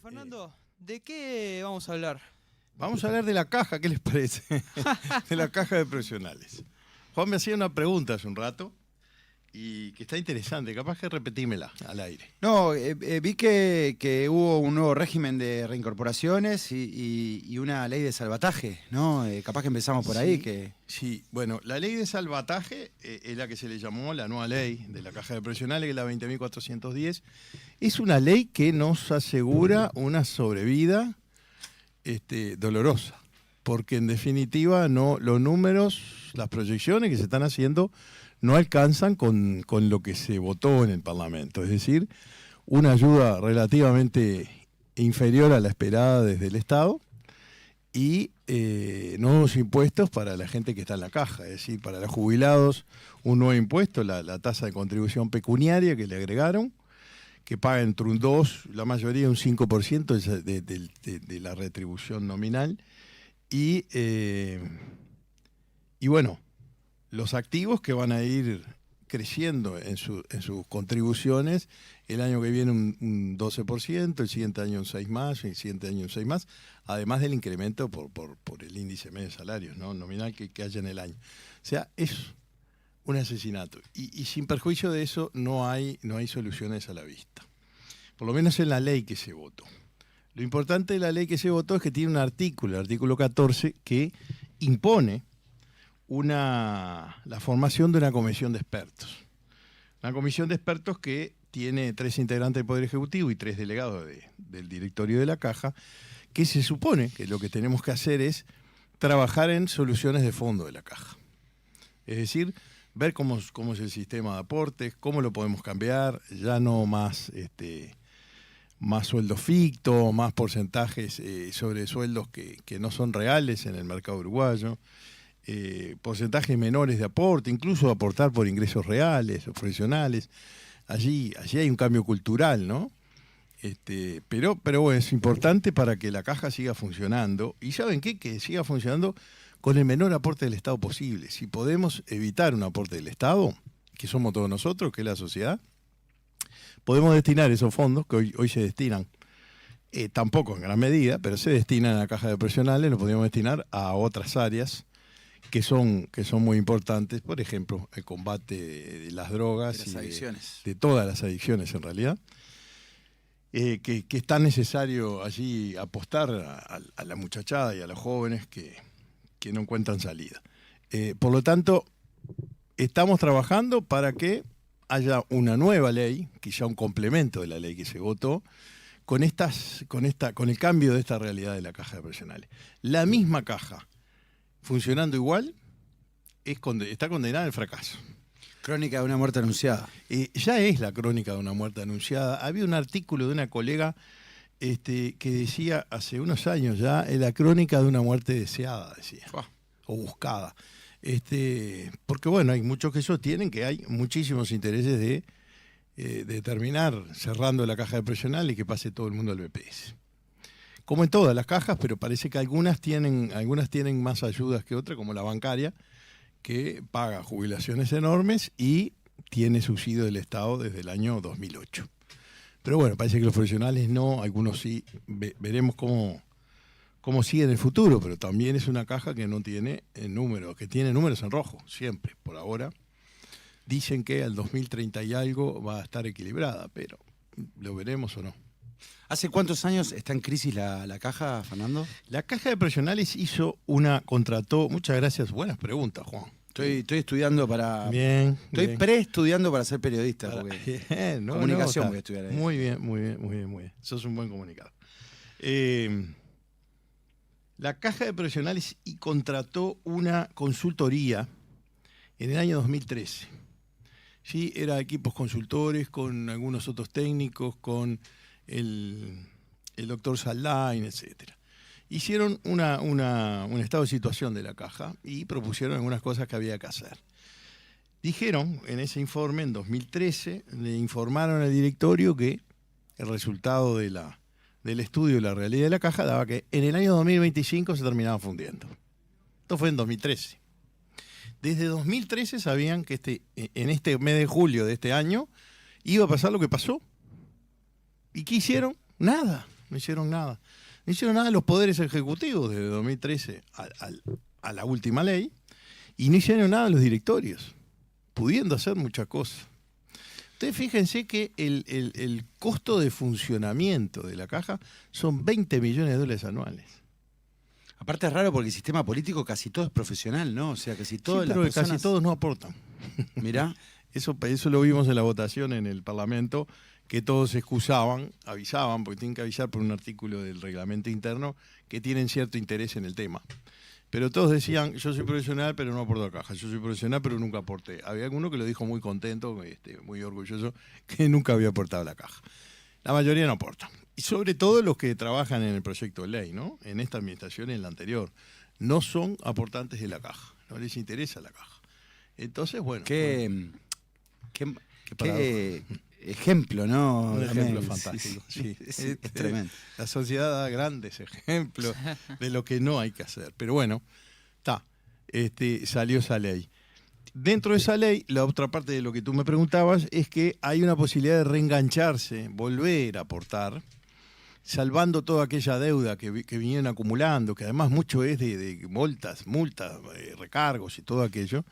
Bueno, Fernando, ¿de qué vamos a hablar? Vamos a hablar de la caja, ¿qué les parece? De la caja de profesionales. Juan me hacía una pregunta hace un rato y que está interesante, capaz que repetímela al aire. No, vi que hubo un nuevo régimen de reincorporaciones y una ley de salvataje, ¿no? Capaz que empezamos por ahí. Sí, bueno, la ley de salvataje es la que se le llamó la nueva ley de la caja de profesionales, que es la 20.410. Es una ley que nos asegura una sobrevida dolorosa, porque en definitiva los números, las proyecciones que se están haciendo no alcanzan con lo que se votó en el Parlamento, es decir, una ayuda relativamente inferior a la esperada desde el Estado y nuevos impuestos para la gente que está en la caja, es decir, para los jubilados un nuevo impuesto, la tasa de contribución pecuniaria que le agregaron, que paga entre un 2, la mayoría un 5% de la retribución nominal, y bueno, los activos que van a ir creciendo en sus contribuciones, el año que viene un 12%, el siguiente año un 6 más, el siguiente año un 6 más, además del incremento por el índice medio de salarios, ¿no? Nominal que haya en el año. O sea, es un asesinato. Y sin perjuicio de eso no hay soluciones a la vista. Por lo menos en la ley que se votó. Lo importante de la ley que se votó es que tiene un artículo, el artículo 14, que impone la formación de una comisión de expertos. Una comisión de expertos que tiene 3 integrantes del Poder Ejecutivo y 3 delegados del directorio de la Caja, que se supone que lo que tenemos que hacer es trabajar en soluciones de fondo de la Caja. Es decir, ver cómo es el sistema de aportes, cómo lo podemos cambiar, ya no más sueldos fictos, más porcentajes sobre sueldos que no son reales en el mercado uruguayo, porcentajes menores de aporte, incluso aportar por ingresos reales o profesionales. Allí hay un cambio cultural, ¿no? Pero bueno, es importante para que la caja siga funcionando. ¿Y saben qué? Que siga funcionando con el menor aporte del Estado posible. Si podemos evitar un aporte del Estado, que somos todos nosotros, que es la sociedad, podemos destinar esos fondos que hoy se destinan, tampoco en gran medida, pero se destinan a la caja de profesionales, lo podríamos destinar a otras áreas que son muy importantes, por ejemplo, el combate de las drogas, de las adicciones, de todas las adicciones en realidad, que es tan necesario allí apostar a la muchachada y a los jóvenes que no encuentran salida. Por lo tanto, estamos trabajando para que haya una nueva ley, quizá un complemento de la ley que se votó, con el cambio de esta realidad de la caja de profesionales. La misma caja, funcionando igual, está condenada al fracaso. Crónica de una muerte anunciada. Ya es la crónica de una muerte anunciada. Había un artículo de una colega que decía hace unos años ya, la crónica de una muerte deseada, decía, o buscada. Porque bueno, hay muchos que sostienen que hay muchísimos intereses de terminar cerrando la caja de profesional y que pase todo el mundo al BPS. Como en todas las cajas, pero parece que algunas tienen más ayudas que otras, como la bancaria, que paga jubilaciones enormes y tiene subsidio del Estado desde el año 2008. Pero bueno, parece que los profesionales no, algunos sí. Veremos cómo sigue en el futuro, pero también es una caja que no tiene números, que tiene números en rojo, siempre, por ahora. Dicen que al 2030 y algo va a estar equilibrada, pero lo veremos o no. ¿Hace cuántos años está en crisis la caja, Fernando? La caja de profesionales contrató, muchas gracias, buenas preguntas, Juan. Estoy estudiando para... Bien. Estoy preestudiando para ser periodista. Comunicación voy a estudiar ahí. Muy bien. Sos un buen comunicador. La caja de profesionales contrató una consultoría en el año 2013. Sí, era equipos consultores con algunos otros técnicos, con el doctor Saldain, etc. Hicieron un estado de situación de la caja y propusieron algunas cosas que había que hacer. Dijeron en ese informe, en 2013, le informaron al directorio que el resultado del estudio de la realidad de la caja daba que en el año 2025 se terminaba fundiendo. Esto fue en 2013. Desde 2013 sabían que en este mes de julio de este año iba a pasar lo que pasó. ¿Y qué hicieron? Nada. no hicieron nada. No hicieron nada los poderes ejecutivos desde 2013 a la última ley, y no hicieron nada los directorios, pudiendo hacer muchas cosas. Ustedes fíjense que el costo de funcionamiento de la caja son $20 millones anuales. Aparte es raro porque el sistema político casi todo es profesional, ¿no? O sea, casi todas Sí, las pero personas... casi todos no aportan. Mirá. Eso lo vimos en la votación en el Parlamento, que todos se excusaban, avisaban, porque tienen que avisar por un artículo del reglamento interno, que tienen cierto interés en el tema. Pero todos decían, yo soy profesional, pero no aporto a caja. Yo soy profesional, pero nunca aporté. Había alguno que lo dijo muy contento, muy orgulloso, que nunca había aportado a la caja. La mayoría no aporta. Y sobre todo los que trabajan en el proyecto de ley, ¿no? En esta administración y en la anterior. No son aportantes de la caja. No les interesa la caja. Entonces, bueno. Qué ejemplo, ¿no? Un ejemplo También, fantástico. Sí. Es tremendo. La sociedad da grandes ejemplos de lo que no hay que hacer. Pero bueno, salió esa ley. Dentro de esa ley, la otra parte de lo que tú me preguntabas es que hay una posibilidad de reengancharse, volver a aportar, salvando toda aquella deuda que vinieron acumulando, que además mucho es de multas, recargos y todo aquello.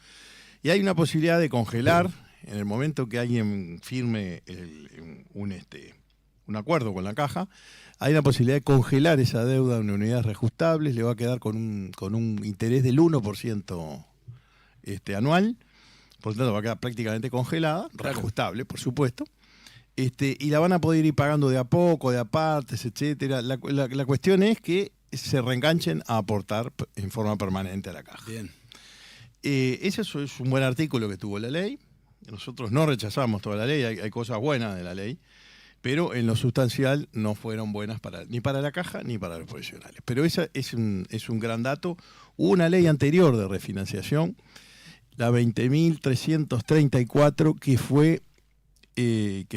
Y hay una posibilidad de congelar, en el momento que alguien firme un acuerdo con la caja, hay una posibilidad de congelar esa deuda en unidades reajustables, le va a quedar con un interés del 1% anual, por lo tanto va a quedar prácticamente congelada, reajustable, por supuesto, y la van a poder ir pagando de a poco, de a partes, etcétera. La cuestión es que se reenganchen a aportar en forma permanente a la caja. Bien. Ese es un buen artículo que tuvo la ley. Nosotros no rechazamos toda la ley, hay cosas buenas de la ley, pero en lo sustancial no fueron buenas ni para la caja ni para los profesionales. Pero ese es un gran dato. Hubo una ley anterior de refinanciación, la 20.334, que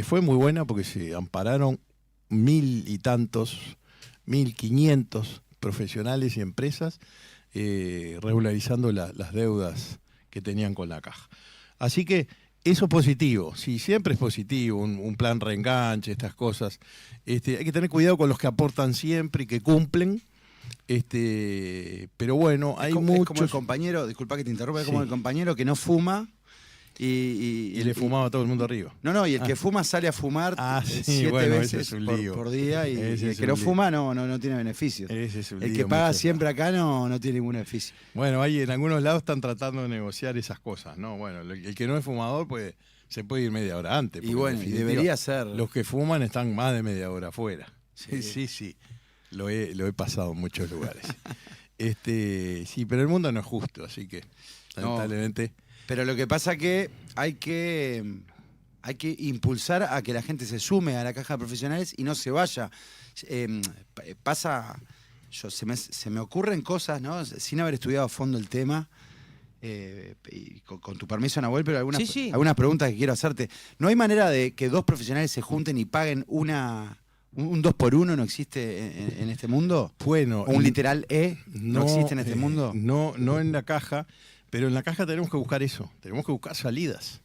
fue muy buena porque se ampararon 1.500 profesionales y empresas regularizando las deudas que tenían con la caja. Así que eso es positivo, sí, siempre es positivo, un plan reenganche, estas cosas. Hay que tener cuidado con los que aportan siempre y que cumplen. Pero bueno, hay muchos... Es como el compañero, disculpa que te interrumpa, es como el compañero que no fuma y le fumaba a todo el mundo arriba. No, y el que fuma sale a fumar 7 veces por día y el que no fuma no tiene beneficios. El que paga siempre acá no tiene ningún beneficio. Bueno, ahí en algunos lados están tratando de negociar esas cosas, ¿no? Bueno, el que no es fumador se puede ir media hora antes. Y bueno, debería ser. Los que fuman están más de media hora afuera. Sí. Lo he pasado en muchos lugares. Sí, pero el mundo no es justo, así que lamentablemente... Pero lo que pasa que hay que impulsar a que la gente se sume a la caja de profesionales y no se vaya. Se me ocurren cosas, ¿no? Sin haber estudiado a fondo el tema, y con tu permiso, Nahuel, pero algunas preguntas que quiero hacerte. ¿No hay manera de que dos profesionales se junten y paguen un 2x1? ¿No existe en este mundo? Bueno, ¿O un literal no existe en este mundo? No en la caja. Pero en la caja tenemos que buscar eso, tenemos que buscar salidas.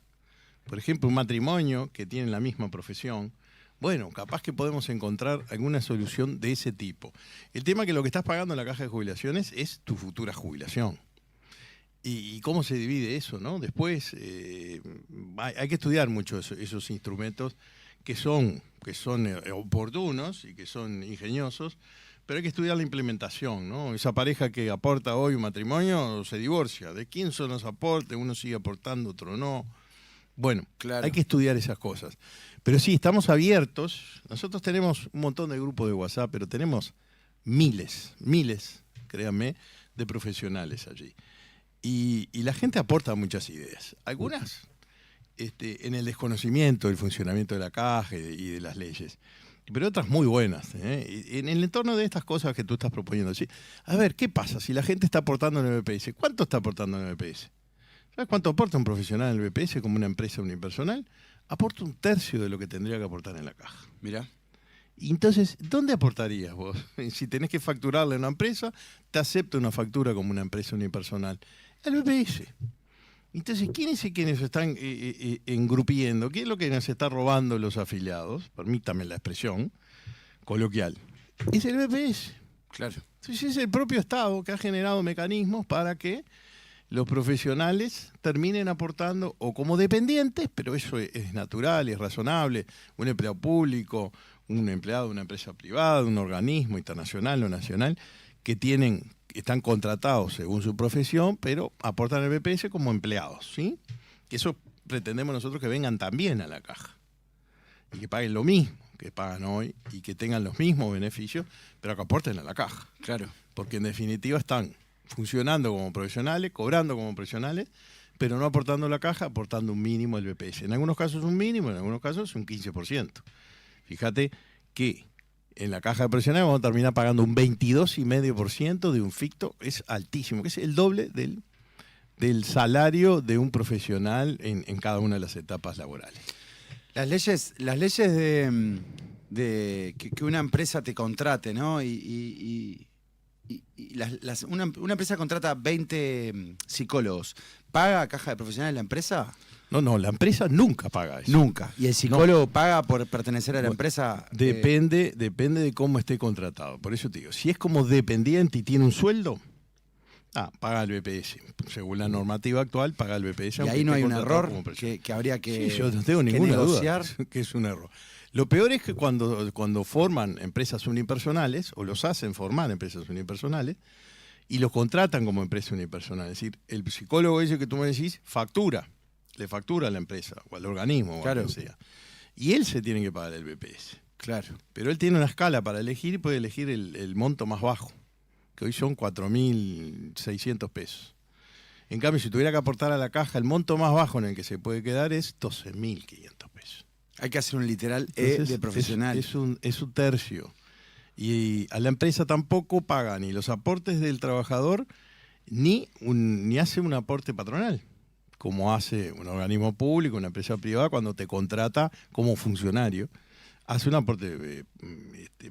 Por ejemplo, un matrimonio que tiene la misma profesión, bueno, capaz que podemos encontrar alguna solución de ese tipo. El tema es que lo que estás pagando en la caja de jubilaciones es tu futura jubilación. ¿Y cómo se divide eso, no? Después hay que estudiar mucho esos instrumentos que son oportunos y que son ingeniosos, pero hay que estudiar la implementación, ¿no? Esa pareja que aporta hoy un matrimonio se divorcia. ¿De quién son los aportes? Uno sigue aportando, otro no. Bueno, claro, hay que estudiar esas cosas. Pero sí, estamos abiertos. Nosotros tenemos un montón de grupos de WhatsApp, pero tenemos miles, créanme, de profesionales allí. Y la gente aporta muchas ideas. Algunas en el desconocimiento del funcionamiento de la caja y de las leyes. Pero otras muy buenas, en el entorno de estas cosas que tú estás proponiendo. ¿Sí? A ver, ¿qué pasa si la gente está aportando en el BPS? ¿Cuánto está aportando en el BPS? ¿Sabes cuánto aporta un profesional en el BPS como una empresa unipersonal? Aporta 1/3 de lo que tendría que aportar en la caja. Mirá. Y entonces, ¿dónde aportarías vos? Si tenés que facturarle a una empresa, te acepta una factura como una empresa unipersonal. El BPS. Entonces, ¿quiénes están engrupiendo? ¿Qué es lo que nos está robando los afiliados? Permítame la expresión coloquial. Es el BPS. Claro. Entonces es el propio Estado que ha generado mecanismos para que los profesionales terminen aportando o como dependientes, pero eso es natural, es razonable, un empleado público, un empleado de una empresa privada, de un organismo internacional o nacional, que están contratados según su profesión, pero aportan al BPS como empleados, ¿sí? Que eso pretendemos nosotros que vengan también a la caja y que paguen lo mismo que pagan hoy y que tengan los mismos beneficios, pero que aporten a la caja. Claro. Porque en definitiva están funcionando como profesionales, cobrando como profesionales, pero no aportando a la caja, aportando un mínimo del BPS. En algunos casos un mínimo, en algunos casos un 15%. Fíjate que en la caja de profesionales vamos a terminar pagando un 22,5% de un ficto, es altísimo, que es el doble del salario de un profesional en cada una de las etapas laborales. Las leyes de que una empresa te contrate, ¿no? Una empresa contrata 20 psicólogos. ¿Paga caja de profesionales la empresa? No, la empresa nunca paga eso. Nunca. ¿Y el psicólogo paga por pertenecer a la empresa? Depende de cómo esté contratado. Por eso te digo, si es como dependiente y tiene un sueldo, paga el BPS. Según la normativa actual, paga el BPS. Y ahí no hay un error que habría que Sí, yo no tengo ninguna negociar. duda que es un error. Lo peor es que cuando forman empresas unipersonales, o los hacen formar empresas unipersonales, y los contratan como empresa unipersonal. Es decir, el psicólogo ese que tú me decís, le factura a la empresa, o al organismo, o a quien sea. Y él se tiene que pagar el BPS. Claro. Pero él tiene una escala para elegir y puede elegir el monto más bajo, que hoy son 4.600 pesos. En cambio, si tuviera que aportar a la caja, el monto más bajo en el que se puede quedar es 12.500 pesos. Hay que hacer un literal de profesional. Es un tercio. Y a la empresa tampoco paga ni los aportes del trabajador, ni hace un aporte patronal, como hace un organismo público, una empresa privada, cuando te contrata como funcionario. Hace un aporte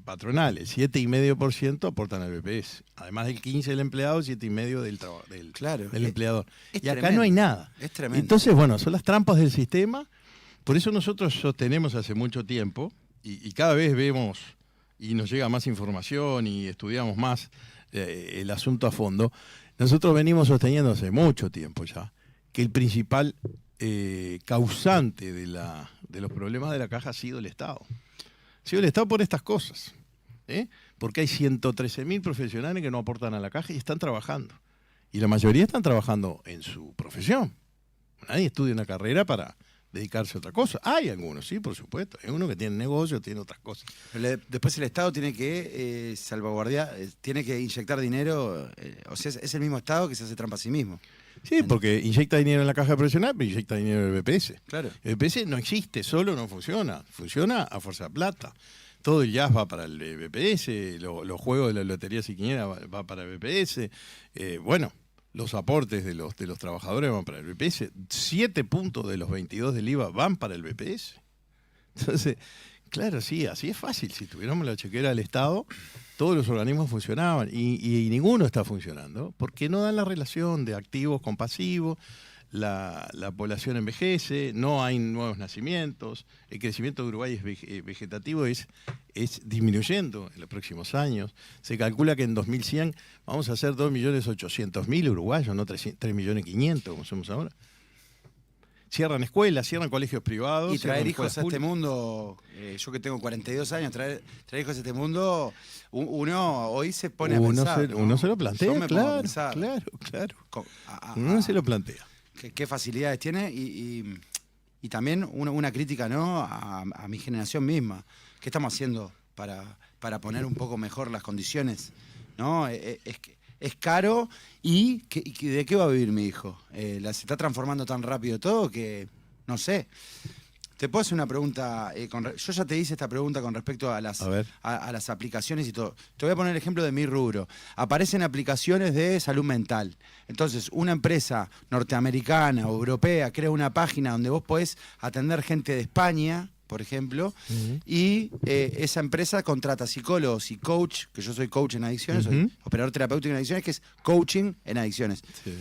patronal, el 7,5% aportan al BPS. Además del 15% del empleado, 7,5% del empleador. Y acá tremendo. no hay nada. Es tremendo. Entonces, bueno, son las trampas del sistema. Por eso nosotros sostenemos hace mucho tiempo, y cada vez vemos y nos llega más información y estudiamos más el asunto a fondo. Nosotros venimos sosteniendo hace mucho tiempo ya que el principal causante de los problemas de la caja ha sido el Estado. Ha sido el Estado por estas cosas. Porque hay 113.000 profesionales que no aportan a la caja y están trabajando. Y la mayoría están trabajando en su profesión. Nadie estudia una carrera para dedicarse a otra cosa. Hay algunos, sí, por supuesto. Hay uno que tiene negocio, tiene otras cosas. Después el Estado tiene que salvaguardar, tiene que inyectar dinero. O sea, es el mismo Estado que se hace trampa a sí mismo. Sí, porque inyecta dinero en la caja profesional, pero inyecta dinero en el BPS. Claro. El BPS no existe, solo no funciona. Funciona a fuerza de plata. Todo el jazz va para el BPS, los juegos de la lotería siquiera va para el BPS. Los aportes de los trabajadores van para el BPS. 7 puntos de los 22 del IVA van para el BPS. Entonces, claro, sí, así es fácil. Si tuviéramos la chequera del Estado, todos los organismos funcionaban y ninguno está funcionando porque no dan la relación de activos con pasivos, la población envejece, no hay nuevos nacimientos, el crecimiento de Uruguay es vegetativo, es disminuyendo en los próximos años. Se calcula que en 2100 vamos a ser 2.800.000 uruguayos, no 3.500.000 como somos ahora. Cierran escuelas, cierran colegios privados. Y traer hijos a este mundo, yo que tengo 42 años, traer hijos a este mundo, uno hoy se pone a pensar. Uno se lo plantea, claro. Uno se lo plantea. Qué facilidades tiene y también una crítica, ¿no?, a mi generación misma. ¿Qué estamos haciendo para poner un poco mejor las condiciones? ¿No? Es caro y ¿de qué va a vivir mi hijo? Se está transformando tan rápido todo que no sé. Te puedo hacer una pregunta. Yo ya te hice esta pregunta con respecto a las aplicaciones y todo. Te voy a poner el ejemplo de mi rubro. Aparecen aplicaciones de salud mental. Entonces, una empresa norteamericana o europea crea una página donde vos podés atender gente de España, por ejemplo, y esa empresa contrata psicólogos y coach, que yo soy coach en adicciones, soy operador terapéutico en adicciones, que es coaching en adicciones. Sí.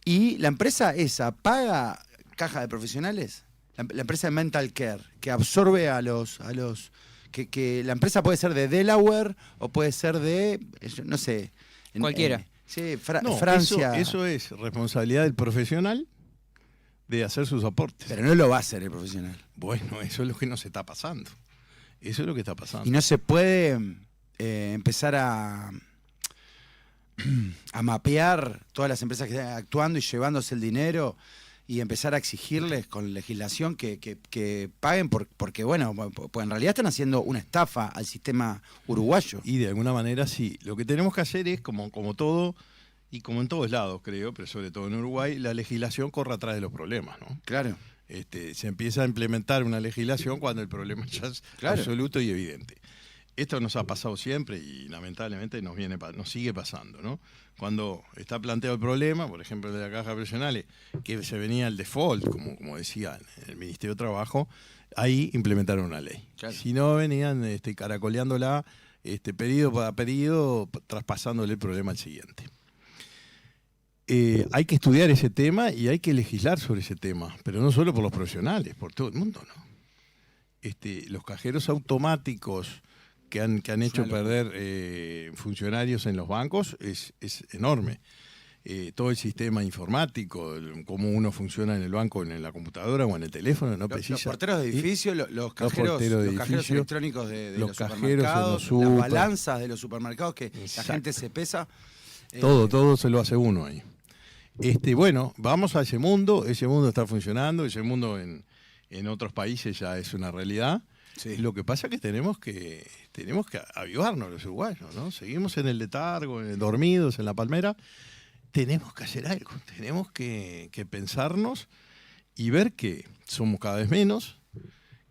Y la empresa esa paga caja de profesionales. La empresa de Mental Care, que absorbe a los que la empresa puede ser de Delaware o puede ser de, no sé... Cualquiera. Sí, No, Francia. Eso es responsabilidad del profesional de hacer sus aportes. Pero no lo va a hacer el profesional. Bueno, eso es lo que nos está pasando. Eso es lo que está pasando. Y no se puede empezar a mapear todas las empresas que están actuando y llevándose el dinero y empezar a exigirles con legislación que paguen porque, bueno, pues en realidad están haciendo una estafa al sistema uruguayo. Y de alguna manera sí. Lo que tenemos que hacer es, como todo, y como en todos lados creo, pero sobre todo en Uruguay, la legislación corre atrás de los problemas, ¿no? Claro. Se empieza a implementar una legislación cuando el problema ya es absoluto y evidente. Esto nos ha pasado siempre y lamentablemente nos sigue pasando, ¿no? Cuando está planteado el problema, por ejemplo, de la caja de profesionales, que se venía el default, como decía el Ministerio de Trabajo, ahí implementaron una ley. Claro. Si no, venían caracoleándola pedido para pedido, traspasándole el problema al siguiente. Hay que estudiar ese tema y hay que legislar sobre ese tema, pero no solo por los profesionales, por todo el mundo, ¿no? Los cajeros automáticos que han hecho perder funcionarios en los bancos es enorme. Todo el sistema informático, cómo uno funciona en el banco, en la computadora o en el teléfono, no precisa. Los porteros de edificio, los cajeros electrónicos de los supermercados, las balanzas de los supermercados que la gente se pesa. Todo se lo hace uno ahí. Bueno, vamos a ese mundo está funcionando, ese mundo en otros países ya es una realidad. Sí. Lo que pasa es que tenemos que avivarnos los uruguayos, ¿no? Seguimos en el letargo, dormidos en la palmera. Tenemos que hacer algo, tenemos que pensarnos y ver que somos cada vez menos,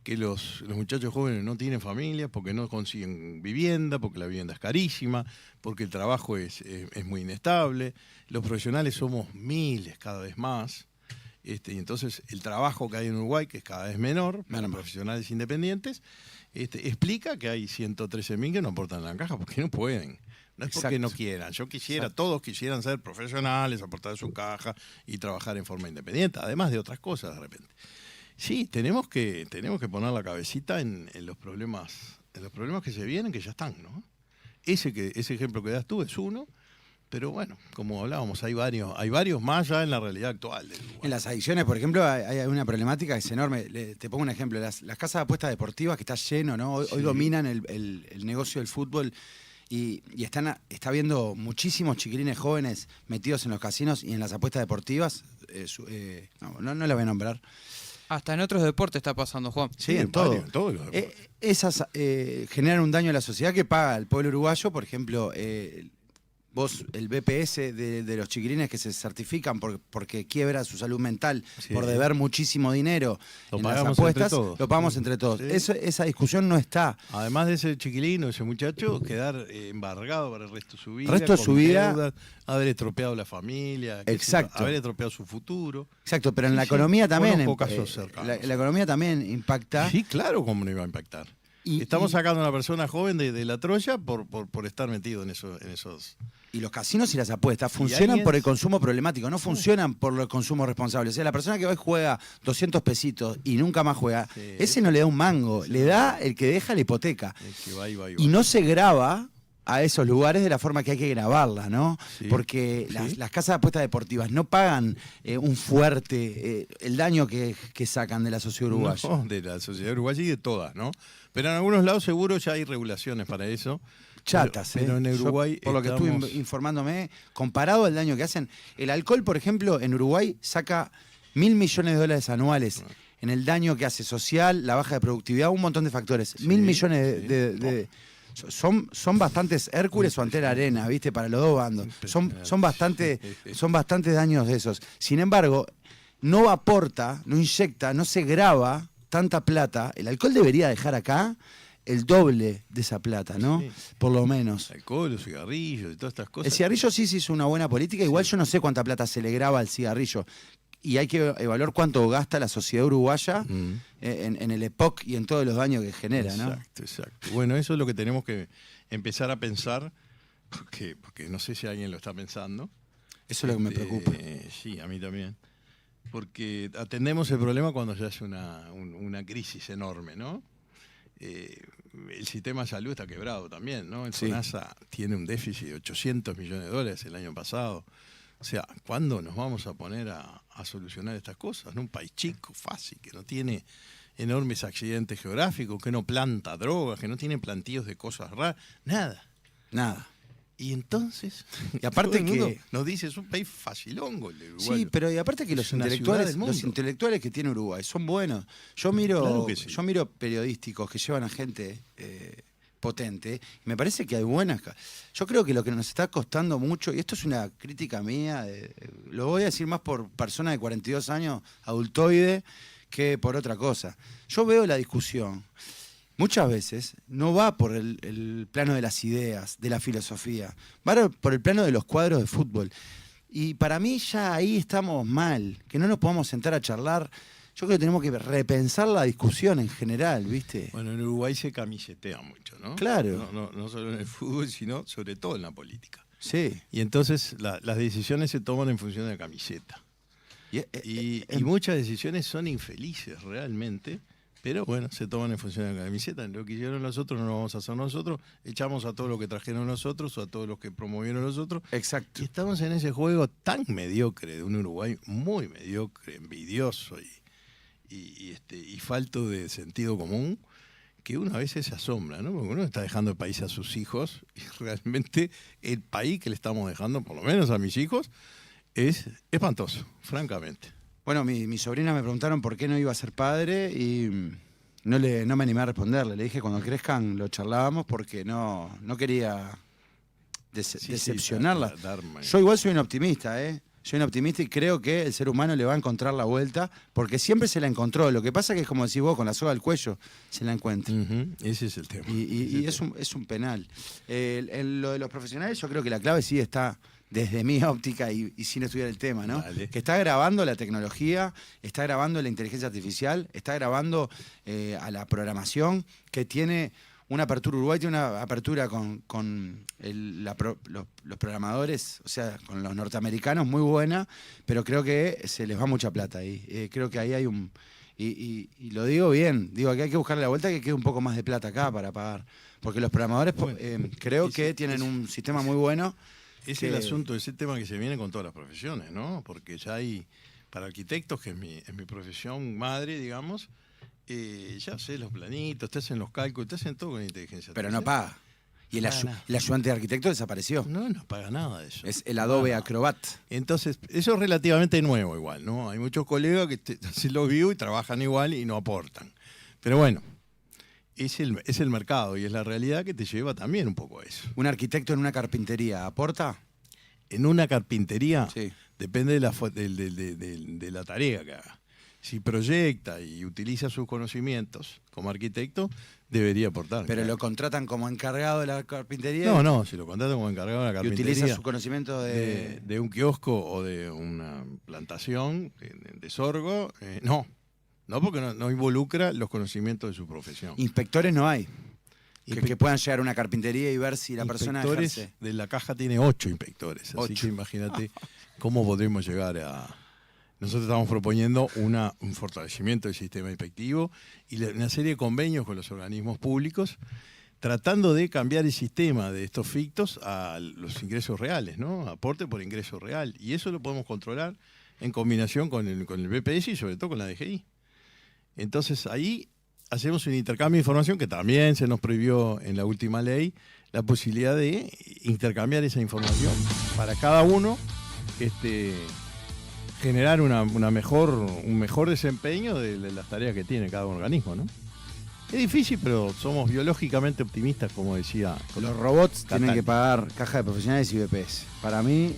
que los muchachos jóvenes no tienen familia porque no consiguen vivienda, porque la vivienda es carísima, porque el trabajo es muy inestable. Los profesionales somos miles cada vez más. Y entonces el trabajo que hay en Uruguay, que es cada vez menor, para profesionales independientes, explica que hay 113.000 que no aportan a la caja porque no pueden. No es porque no quieran. Yo quisiera, todos quisieran ser profesionales, aportar a su caja y trabajar en forma independiente, además de otras cosas de repente. Sí, tenemos que poner la cabecita en los problemas que se vienen, que ya están, ¿no? Ese ejemplo que das tú es uno. Pero bueno, como hablábamos, hay varios más ya en la realidad actual del Uruguay. En las adicciones, por ejemplo, hay una problemática que es enorme. Te pongo un ejemplo, las casas de apuestas deportivas que está lleno, ¿no? Hoy dominan el negocio del fútbol y está habiendo muchísimos chiquilines jóvenes metidos en los casinos y en las apuestas deportivas. No la voy a nombrar. Hasta en otros deportes está pasando, Juan. Sí, en todo. En todos los deportes. Esas generan un daño a la sociedad que paga el pueblo uruguayo, por ejemplo... Vos, el BPS de los chiquilines que se certifican porque quiebra su salud mental por deber muchísimo dinero en las apuestas, lo pagamos entre todos. Sí. Esa discusión no está. Además de ese chiquilino, ese muchacho, quedar embargado para el resto de su vida. El resto de su vida. Deudas, haber estropeado la familia. Exacto. Haber estropeado su futuro. Exacto, pero en la economía también. Casos cercanos. La economía también impacta. Sí, claro, cómo no iba a impactar. Estamos sacando a una persona joven de la Troya por estar metido en esos... Y los casinos y las apuestas funcionan por el consumo problemático, no funcionan por el consumo responsable. O sea, la persona que hoy juega 200 pesitos y nunca más juega, ese no le da un mango, le da el que deja la hipoteca. El que va. Y no se graba a esos lugares de la forma que hay que grabarla, ¿no? Sí. Porque las casas de apuestas deportivas no pagan un fuerte, el daño que sacan de la sociedad uruguaya. No, de la sociedad uruguaya y de todas, ¿no? Pero en algunos lados seguro ya hay regulaciones para eso. Chatas, pero en Uruguay por lo que estuve informándome, comparado al daño que hacen, el alcohol, por ejemplo, en Uruguay saca $1.000 millones anuales en el daño que hace social, la baja de productividad, un montón de factores. 1.000 millones de son bastantes Hércules o Antera Arena, ¿viste? Para los dos bandos. Son bastantes daños de esos. Sin embargo, no aporta, no inyecta, no se graba tanta plata. El alcohol debería dejar acá el doble de esa plata, ¿no? Sí. Por lo menos. El alcohol, los cigarrillos y todas estas cosas. El cigarrillo sí es una buena política. Igual yo no sé cuánta plata se le graba al cigarrillo. Y hay que evaluar cuánto gasta la sociedad uruguaya en el EPOC y en todos los daños que genera, ¿no? Exacto. Bueno, eso es lo que tenemos que empezar a pensar, porque no sé si alguien lo está pensando. Eso es lo que me preocupa. Sí, a mí también. Porque atendemos el problema cuando ya es una crisis enorme, ¿no? el sistema de salud está quebrado también, ¿no? El FONASA tiene un déficit de $800 millones el año pasado. O sea, ¿cuándo nos vamos a poner a solucionar estas cosas? ¿No? Un país chico, fácil, que no tiene enormes accidentes geográficos, que no planta drogas, que no tiene plantíos de cosas raras, nada. Nada. Y entonces, y aparte todo el mundo que nos dice, es un país facilongo el de Uruguay. Sí, pero y aparte que los intelectuales que tiene Uruguay son buenos. Yo miro periodísticos que llevan a gente potente, y me parece que hay buenas. Yo creo que lo que nos está costando mucho, y esto es una crítica mía, lo voy a decir más por persona de 42 años, adultoide, que por otra cosa. Yo veo la discusión. Muchas veces no va por el plano de las ideas, de la filosofía, va por el plano de los cuadros de fútbol. Y para mí ya ahí estamos mal, que no nos podamos sentar a charlar. Yo creo que tenemos que repensar la discusión en general, ¿viste? Bueno, en Uruguay se camisetea mucho, ¿no? Claro. No solo en el fútbol, sino sobre todo en la política. Sí. Y entonces las decisiones se toman en función de la camiseta. Y muchas decisiones son infelices realmente. Pero bueno, se toman en función de la camiseta. Lo que hicieron los otros no lo vamos a hacer nosotros. Echamos a todos los que trajeron los otros o a todos los que promovieron los otros. Exacto. Y estamos en ese juego tan mediocre de un Uruguay muy mediocre, envidioso y falto de sentido común, que uno a veces se asombra, ¿no? Porque uno está dejando el país a sus hijos y realmente el país que le estamos dejando, por lo menos a mis hijos, es espantoso, francamente. Bueno, mi sobrina me preguntaron por qué no iba a ser padre y no me animé a responderle. Le dije cuando crezcan lo charlábamos porque no quería decepcionarla. Yo igual soy un optimista, ¿eh? Soy un optimista y creo que el ser humano le va a encontrar la vuelta porque siempre se la encontró. Lo que pasa es que es como decís vos, con la soga al cuello se la encuentra. Ese es el tema. Y es un penal. En lo de los profesionales yo creo que la clave sí está... desde mi óptica y sin estudiar el tema, ¿no? Dale. Que está grabando la tecnología, está grabando la inteligencia artificial, está grabando a la programación, que tiene una apertura, Uruguay tiene una apertura con los programadores, o sea, con los norteamericanos, muy buena, pero creo que se les va mucha plata ahí. Creo que ahí hay un... Y lo digo bien, digo que hay que buscarle la vuelta, que quede un poco más de plata acá para pagar. Porque los programadores creo que tienen un sistema muy bueno. Es el asunto, ese tema que se viene con todas las profesiones, ¿no? Porque ya hay, para arquitectos, que es mi profesión madre, digamos, ya sé los planitos, te hacen los cálculos, te hacen todo con inteligencia artificial. Pero no paga. Y el ayudante de arquitecto desapareció. No paga nada de eso. Es el Adobe Acrobat. Entonces, eso es relativamente nuevo igual, ¿no? Hay muchos colegas que hacen los views y trabajan igual y no aportan. Pero bueno, es el mercado y es la realidad que te lleva también un poco a eso. ¿Un arquitecto en una carpintería aporta? En una carpintería, sí. Depende de la tarea que haga. Si proyecta y utiliza sus conocimientos como arquitecto, debería aportar. ¿Pero lo contratan como encargado de la carpintería? No, si lo contratan como encargado de la carpintería. ¿Y utiliza su conocimiento de un kiosco o de una plantación de sorgo? No, porque no involucra los conocimientos de su profesión. ¿Inspectores no hay? Que puedan llegar a una carpintería y ver si la persona ejerce. De la caja tiene 8 inspectores, así que imagínate cómo podremos llegar a... Nosotros estamos proponiendo un fortalecimiento del sistema inspectivo y una serie de convenios con los organismos públicos, tratando de cambiar el sistema de estos fictos a los ingresos reales, ¿no? Aporte por ingreso real. Y eso lo podemos controlar en combinación con el BPS y sobre todo con la DGI. Entonces ahí hacemos un intercambio de información que también se nos prohibió en la última ley, la posibilidad de intercambiar esa información para cada uno generar un mejor desempeño de las tareas que tiene cada organismo, ¿no? Es difícil, pero somos biológicamente optimistas, como decía. Los robots tienen que pagar caja de profesionales y BPS. Para mí,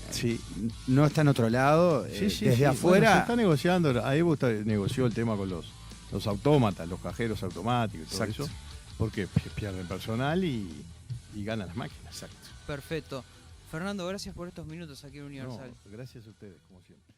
no está en otro lado. Desde afuera... Bueno, se está negociando, ahí negoció el tema con los autómatas, los cajeros automáticos y todo eso, porque pierden personal y ganan las máquinas. Perfecto. Fernando, gracias por estos minutos aquí en Universal. Gracias a ustedes, como siempre.